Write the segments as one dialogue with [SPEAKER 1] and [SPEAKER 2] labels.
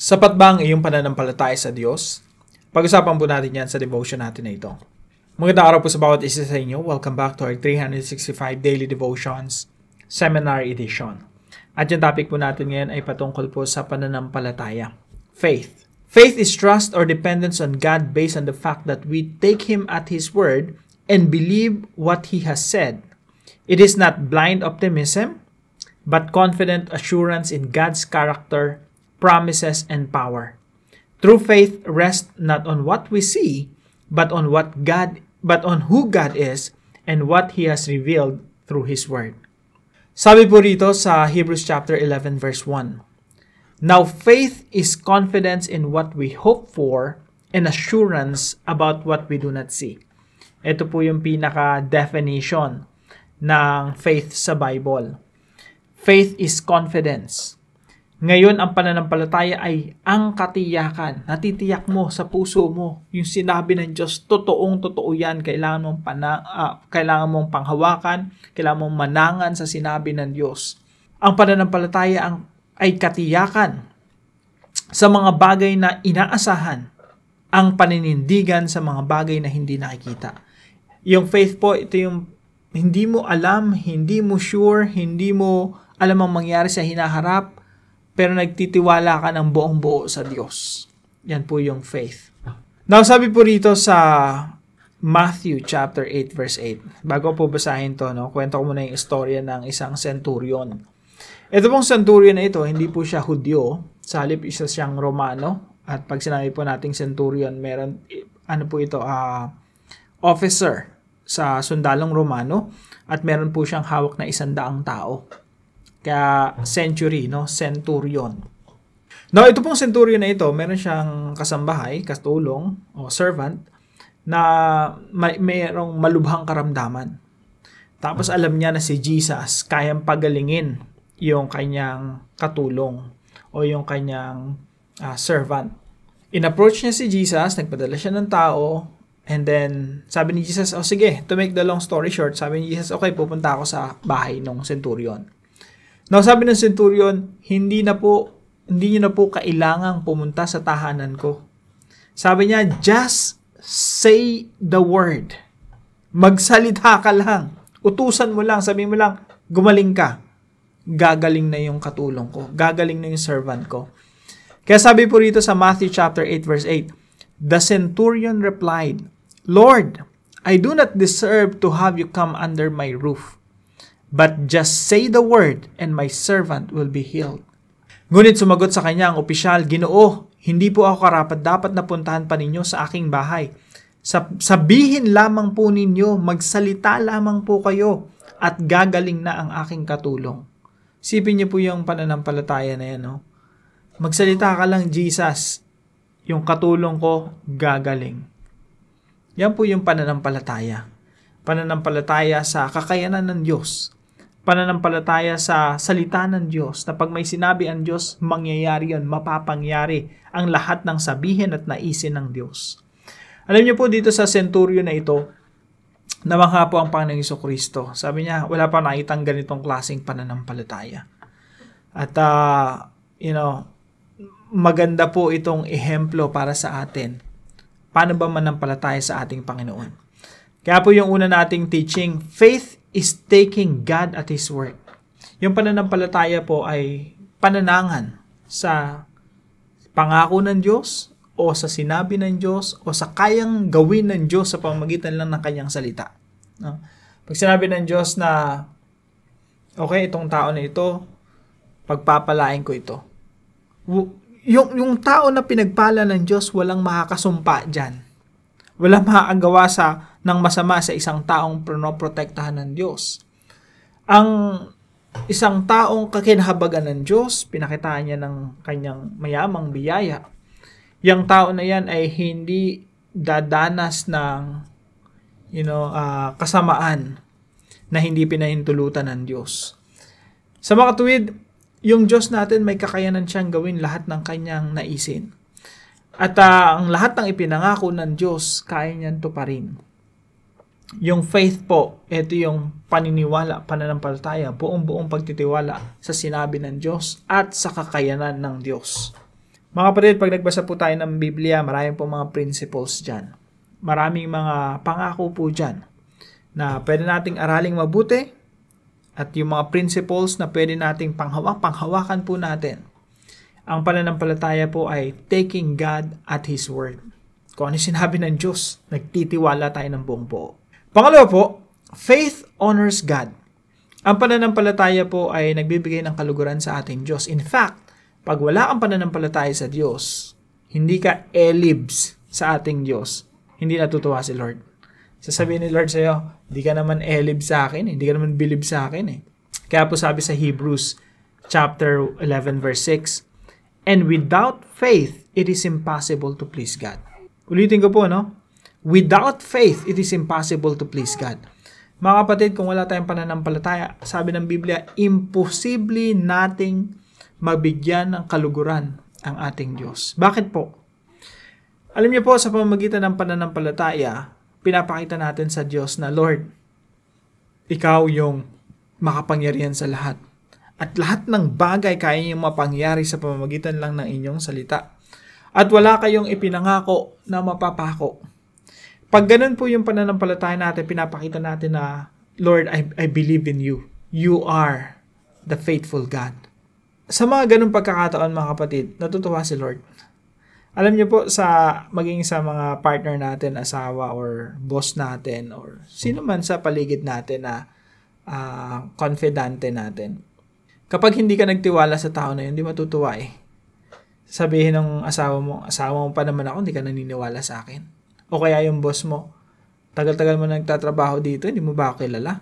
[SPEAKER 1] Sapat ba ang iyong pananampalataya sa Diyos? Pag-usapan po natin yan sa devotion natin na ito. Magandang araw po sa bawat isa sa inyo. Welcome back to our 365 Daily Devotions Seminar Edition. At yung topic po natin ngayon ay patungkol po sa pananampalataya. Faith. Faith is trust or dependence on God based on the fact that we take Him at His word and believe what He has said. It is not blind optimism, but confident assurance in God's character, promises, and power. True faith rests not on what we see, but on who God is and what He has revealed through His Word. Sabi po rito sa Hebrews chapter 11 verse 1, Now faith is confidence in what we hope for and assurance about what we do not see. Ito po yung pinaka-definition ng faith sa Bible. Faith is confidence. Ngayon, ang pananampalataya ay ang katiyakan. Natitiyak mo sa puso mo yung sinabi ng Diyos. Totoong-totoo yan. Kailangan mong panghawakan. Kailangan mong manangan sa sinabi ng Diyos. Ang pananampalataya ay katiyakan sa mga bagay na inaasahan. Ang paninindigan sa mga bagay na hindi nakikita. Yung faith po, ito yung hindi mo alam, hindi mo sure, hindi mo alam ang mangyari sa hinaharap, pero nagtitiwala ka ng buong buo sa Diyos. Yan po yung faith. Now, sabi po rito sa Matthew chapter 8 verse 8. Bago po basahin to, kwento ko muna yung istorya ng isang centurion. Ito pong centurion na ito, hindi po siya Hudyo. Sa halip, isa siyang Romano. At pag sinabi po nating centurion, meron, officer sa sundalong Romano. At meron po siyang hawak na 100 tao. Kaya centurion. Now, ito pong centurion na ito, meron siyang kasambahay, katulong, o servant, na mayroong malubhang karamdaman. Tapos alam niya na si Jesus, kayang pagalingin yung kanyang katulong o yung kanyang servant. In-approach niya si Jesus, nagpadala siya ng tao, and then sabi ni Jesus, sige, to make the long story short, sabi ni Jesus, okay, pupunta ako sa bahay ng centurion. Now, sabi ng centurion, hindi niyo na po kailangang pumunta sa tahanan ko. Sabi niya, just say the word. Magsalita ka lang. Utusan mo lang, sabihin mo lang, gumaling ka. Gagaling na yung katulong ko. Gagaling na yung servant ko. Kaya sabi po rito sa Matthew chapter 8 verse 8, The centurion replied, Lord, I do not deserve to have you come under my roof. But just say the word, and my servant will be healed. Ngunit sumagot sa kanya ang opisyal, Ginoo, hindi po ako karapat-dapat na puntahan pa ninyo sa aking bahay. Sabihin lamang po ninyo, magsalita lamang po kayo, at gagaling na ang aking katulong. Sipin niyo po yung pananampalataya na yan, no? Magsalita ka lang, Jesus, yung katulong ko, gagaling. Yan po yung pananampalataya. Pananampalataya sa kakayanan ng Diyos. Pananampalataya sa salita ng Diyos na pag may sinabi ang Diyos, mangyayari yun, mapapangyari ang lahat ng sabihin at naisin ng Diyos. Alam niyo po dito sa centurion na ito, namangha po ang Panginoong Jesucristo. Sabi niya, wala pa nakitang ganitong klaseng pananampalataya. At, maganda po itong ehemplo para sa atin. Paano ba manampalataya sa ating Panginoon? Kaya po yung una nating teaching, faith is taking God at His word. Yung pananampalataya po ay pananangan sa pangako ng Diyos o sa sinabi ng Diyos o sa kayang gawin ng Diyos sa pamamagitan lang ng kanyang salita. No? Pag sinabi ng Diyos na, okay, itong tao na ito, pagpapalain ko ito. Yung tao na pinagpala ng Diyos, walang makakasumpa dyan. Walang makakagawa ng masama sa isang taong pinoprotektahan ng Diyos. Ang isang taong kakinahabagan ng Diyos, pinakitaan niya ng kanyang mayamang biyaya. Yung tao na yan ay hindi dadanas ng kasamaan na hindi pinahintulutan ng Diyos. Sa mga tuwid, yung Diyos natin may kakayanan siyang gawin lahat ng kanyang naisin. At ang lahat ng ipinangako ng Diyos, kaya niyan tuparin. Yung faith po, ito yung paniniwala, pananampalataya, buong pagtitiwala sa sinabi ng Diyos at sa kakayanan ng Diyos. Mga kapatid, pag nagbasa po tayo ng Biblia, maraming po mga principles dyan. Maraming mga pangako po dyan na pwede nating araling mabuti at yung mga principles na pwede nating panghawakan po natin. Ang pananampalataya po ay taking God at His Word. Kung ano sinabi ng Diyos, nagtitiwala tayo ng buong buo. Pangalawa po, faith honors God. Ang pananampalataya po ay nagbibigay ng kaluguran sa ating Diyos. In fact, pag wala kang pananampalataya sa Diyos, hindi ka elibs sa ating Diyos, hindi natutuwa si Lord. Sasabihin ni Lord sa iyo, hindi ka naman elib sa akin, hindi ka naman believe sa akin. Kaya po sabi sa Hebrews chapter 11 verse 6, and without faith, it is impossible to please God. Ulitin ko po, no? Without faith, it is impossible to please God. Mga kapatid, kung wala tayong pananampalataya, sabi ng Biblia, imposible nating mabigyan ng kaluguran ang ating Diyos. Bakit po? Alam niyo po, sa pamamagitan ng pananampalataya, pinapakita natin sa Diyos na, Lord, Ikaw yung makapangyarihan sa lahat. At lahat ng bagay kaya niyong mapangyari sa pamamagitan lang ng inyong salita. At wala kayong ipinangako na mapapako. Pag ganun po yung pananampalataya natin, pinapakita natin na, Lord, I believe in you. You are the faithful God. Sa mga ganung pagkakataon, mga kapatid, natutuwa si Lord. Alam niyo po, maging sa mga partner natin, asawa or boss natin, or sino man sa paligid natin na confidante natin. Kapag hindi ka nagtiwala sa tao na yun, hindi matutuwa eh. Sabihin ng asawa mo pa naman ako, hindi ka naniniwala sa akin. O kaya yung boss mo, tagal-tagal mo nagtatrabaho dito, hindi mo ba ako kilala?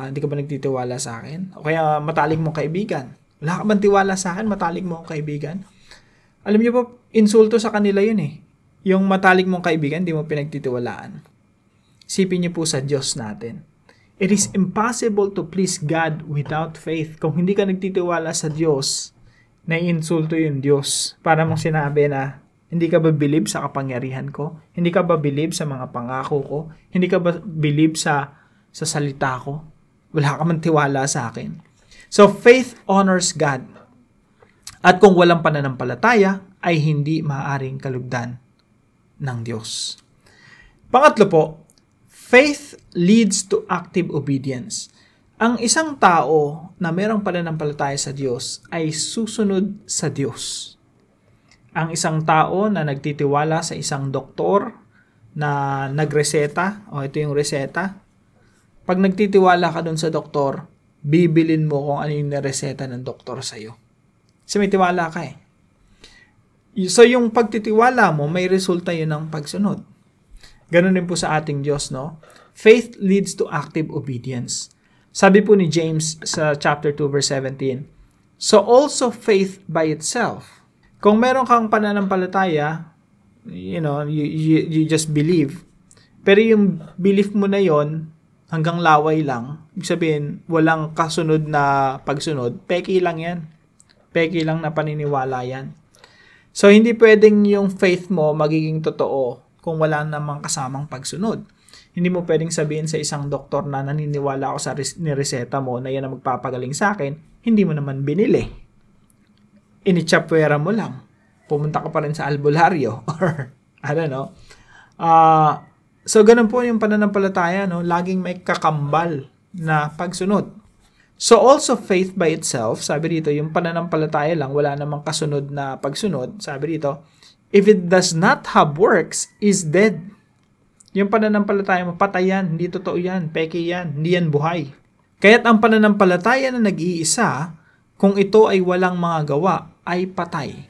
[SPEAKER 1] Hindi ka ba nagtitiwala sa akin? O kaya matalik mong kaibigan. Wala ka bang tiwala sa akin, matalik mong kaibigan? Alam niyo po, insulto sa kanila yun eh. Yung matalik mong kaibigan, hindi mo pinagtitiwalaan. Sipin niyo po sa Diyos natin. It is impossible to please God without faith. Kung hindi ka nagtitiwala sa Diyos, naiinsulto yung Diyos. Para mong sinabi na, hindi ka ba believe sa kapangyarihan ko? Hindi ka ba believe sa mga pangako ko? Hindi ka ba believe sa salita ko? Wala ka man tiwala sa akin. So, faith honors God. At kung walang pananampalataya, ay hindi maaaring kalugdan ng Diyos. Pangatlo po, faith leads to active obedience. Ang isang tao na mayroong pananampalataya sa Diyos ay susunod sa Diyos. Ang isang tao na nagtitiwala sa isang doktor na nagreseta, ito yung reseta, pag nagtitiwala ka dun sa doktor, bibilin mo kung ano yung nareseta ng doktor sa'yo. Kasi may tiwala ka eh. So yung pagtitiwala mo, may resulta yun ng pagsunod. Ganun din po sa ating Diyos, no? Faith leads to active obedience. Sabi po ni James sa chapter 2 verse 17, so also faith by itself. Kung meron kang pananampalataya, you just believe. Pero yung belief mo na yon hanggang laway lang, ibig sabihin, walang kasunod na pagsunod, peki lang yan. Peki lang na paniniwala yan. So, hindi pwedeng yung faith mo magiging totoo kung wala namang kasamang pagsunod. Hindi mo pwedeng sabihin sa isang doktor na naniniwala ako sa nireseta mo na yan ang magpapagaling sa akin, hindi mo naman binili. Inichapwera mo lang. Pumunta ka pa rin sa albularyo or I don't know. So, ganun po yung pananampalataya, no? Laging may kakambal na pagsunod. So, also faith by itself, sabi dito, yung pananampalataya lang, wala namang kasunod na pagsunod, sabi dito, if it does not have works, is dead. Yung pananampalataya mo, patay yan, hindi totoo yan, peke yan, hindi yan buhay. Kaya't ang pananampalataya na nag-iisa, kung ito ay walang mga gawa, ay patay.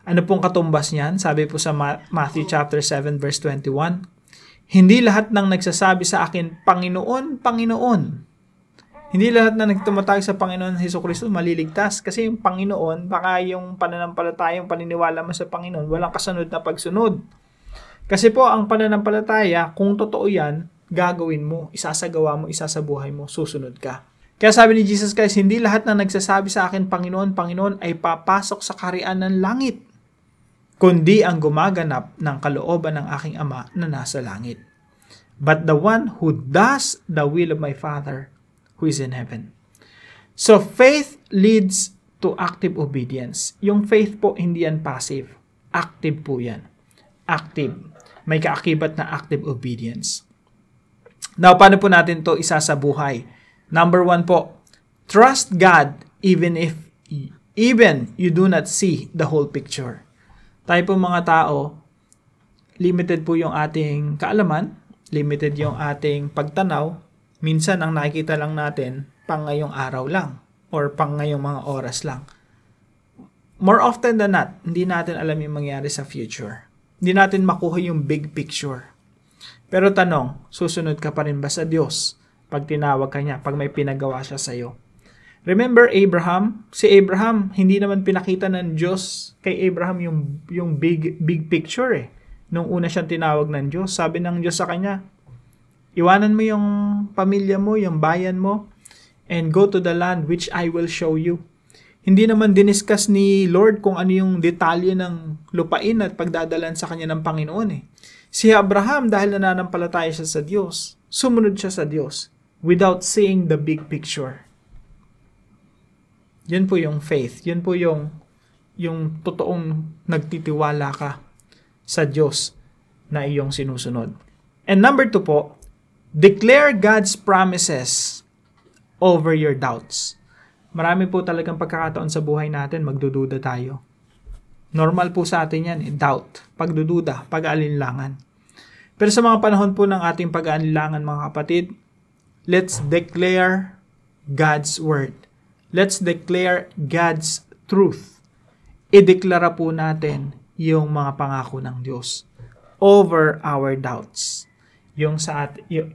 [SPEAKER 1] Ano pong katumbas niyan? Sabi po sa Matthew chapter 7 verse 21, hindi lahat ng nagsasabi sa akin, Panginoon, Panginoon. Hindi lahat na nagtumatawag sa Panginoon Hesukristo maliligtas. Kasi yung Panginoon, baka yung pananampalataya, yung paniniwala mo sa Panginoon, walang kasunod na pagsunod. Kasi po, ang pananampalataya, kung totoo yan, gagawin mo, isasagawa mo, isasabuhay mo, susunod ka. Kaya sabi ni Jesus Christ, hindi lahat na nagsasabi sa akin, Panginoon, Panginoon, ay papasok sa kaharian ng langit, kundi ang gumaganap ng kalooban ng aking Ama na nasa langit. But the one who does the will of my Father who is in heaven. So faith leads to active obedience. Yung faith po, hindi yan passive. Active po yan. Active. May kaakibat na active obedience. Now, paano po natin to isa sa buhay? Number 1 po, trust God even you do not see the whole picture. Tayo po mga tao, limited po yung ating kaalaman, limited yung ating pagtanaw. Minsan, ang nakikita lang natin, pang ngayong araw lang or pang ngayong mga oras lang. More often than not, hindi natin alam yung mangyari sa future. Hindi natin makuha yung big picture. Pero tanong, susunod ka pa rin ba sa Diyos pag tinawag ka niya, pag may pinagawa siya sa iyo? Remember Abraham? Si Abraham, hindi naman pinakita ng Diyos kay Abraham yung big picture eh. Nung una siyang tinawag ng Diyos, sabi ng Diyos sa kanya, iwanan mo yung pamilya mo, yung bayan mo, and go to the land which I will show you. Hindi naman diniscuss ni Lord kung ano yung detalye ng lupain at pagdadalan sa kanya ng Panginoon eh. Si Abraham, dahil nananampalataya siya sa Diyos, sumunod siya sa Diyos without seeing the big picture. Yun po yung faith. Yun po yung totoong nagtitiwala ka sa Diyos na iyong sinusunod. And number 2 po, declare God's promises over your doubts. Marami po talagang pagkakataon sa buhay natin, magdududa tayo. Normal po sa atin yan, doubt, pagdududa, pag-aalinlangan. Pero sa mga panahon po ng ating pag-aalinlangan, mga kapatid, let's declare God's word. Let's declare God's truth. Ideklara po natin yung mga pangako ng Diyos over our doubts.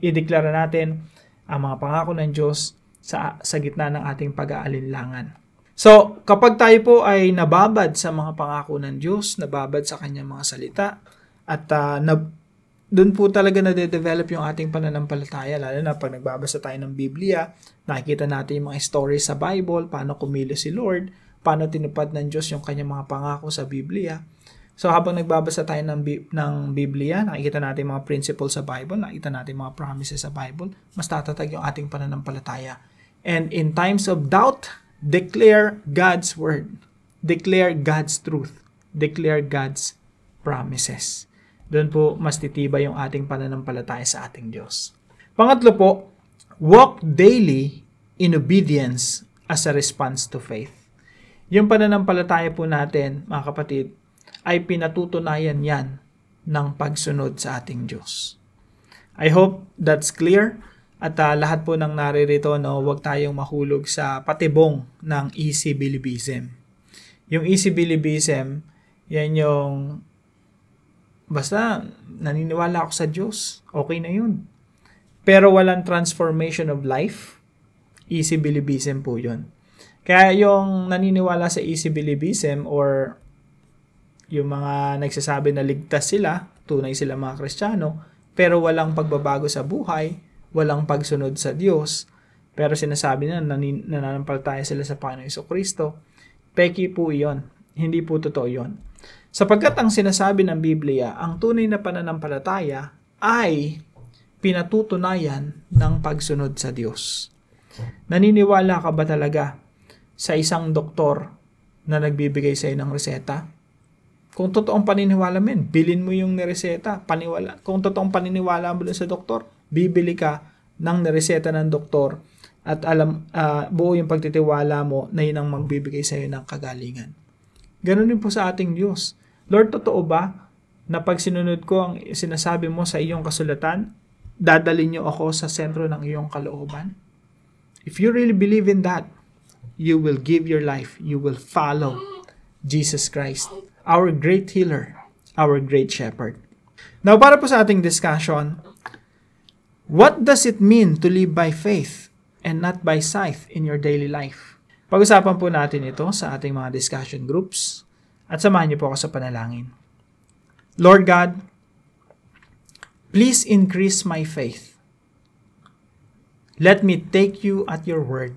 [SPEAKER 1] Ideklara natin ang mga pangako ng Diyos sa gitna ng ating pag-aalinlangan. So, kapag tayo po ay nababad sa mga pangako ng Diyos, nababad sa kanyang mga salita, at doon po talaga nade-develop yung ating pananampalataya, lalo na pag nagbabasa tayo ng Biblia, nakikita natin yung mga stories sa Bible, paano kumilos si Lord, paano tinupad ng Diyos yung kanyang mga pangako sa Biblia. So habang nagbabasa tayo ng Biblia, nakikita natin mga principles sa Bible, nakikita natin mga promises sa Bible, mas tatatag yung ating pananampalataya. And in times of doubt, declare God's word. Declare God's truth. Declare God's promises. Doon po mas titibay yung ating pananampalataya sa ating Diyos. Pangatlo po, walk daily in obedience as a response to faith. Yung pananampalataya po natin, mga kapatid, ay pinatutunayan yan ng pagsunod sa ating Diyos. I hope that's clear. At lahat po ng naririto, huwag tayong mahulog sa patibong ng easy believism. Yung easy believism, yan yung basta naniniwala ako sa Diyos, okay na yun. Pero walang transformation of life, easy believism po yun. Kaya yung naniniwala sa easy believism or yung mga nagsasabi na ligtas sila, tunay sila mga Kristiyano, pero walang pagbabago sa buhay, walang pagsunod sa Diyos, pero sinasabi na nananampalataya sila sa Panginoong Jesucristo, peki po iyon. Hindi po totoo yun. Sapagkat ang sinasabi ng Biblia, ang tunay na pananampalataya ay pinatutunayan ng pagsunod sa Diyos. Naniniwala ka ba talaga sa isang doktor na nagbibigay sa iyo ng reseta? Kung totoong paniniwala mo yun, bilhin mo yung nireseta. Kung totoong paniniwala mo sa doktor, bibili ka ng nireseta ng doktor at buo yung pagtitiwala mo na yun ang magbibigay sa iyo ng kagalingan. Ganun din po sa ating Diyos. Lord, totoo ba na pag sinunod ko ang sinasabi mo sa iyong kasulatan, dadalhin niyo ako sa sentro ng iyong kalooban? If you really believe in that, you will give your life. You will follow Jesus Christ, our great healer, our great shepherd. Now, para po sa ating discussion, what does it mean to live by faith and not by sight in your daily life? Pag-usapan po natin ito sa ating mga discussion groups at samahan niyo po ako sa panalangin. Lord God, please increase my faith. Let me take you at your word.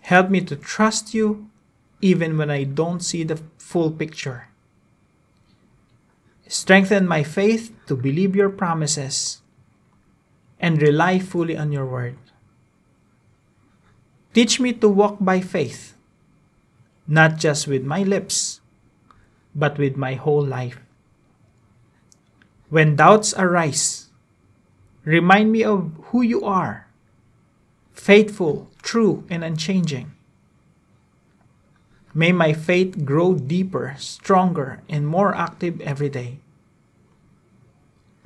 [SPEAKER 1] Help me to trust you even when I don't see the full picture. Strengthen my faith to believe your promises and rely fully on your word. Teach me to walk by faith, not just with my lips, but with my whole life. When doubts arise, remind me of who you are, faithful, true, and unchanging. May my faith grow deeper, stronger, and more active every day.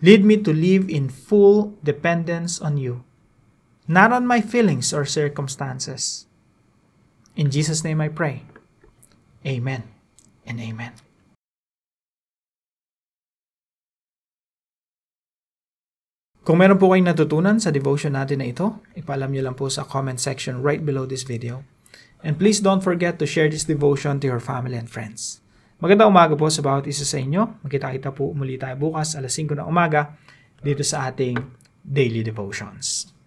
[SPEAKER 1] Lead me to live in full dependence on you, not on my feelings or circumstances. In Jesus' name I pray. Amen and amen. Kung meron po kayong natutunan sa devotion natin na ito, ipaalam nyo lang po sa comment section right below this video. And please don't forget to share this devotion to your family and friends. Magandang umaga po sa bawat isa sa inyo. Magkita-kita po muli tayo bukas alas 5 ng umaga dito sa ating Daily Devotions.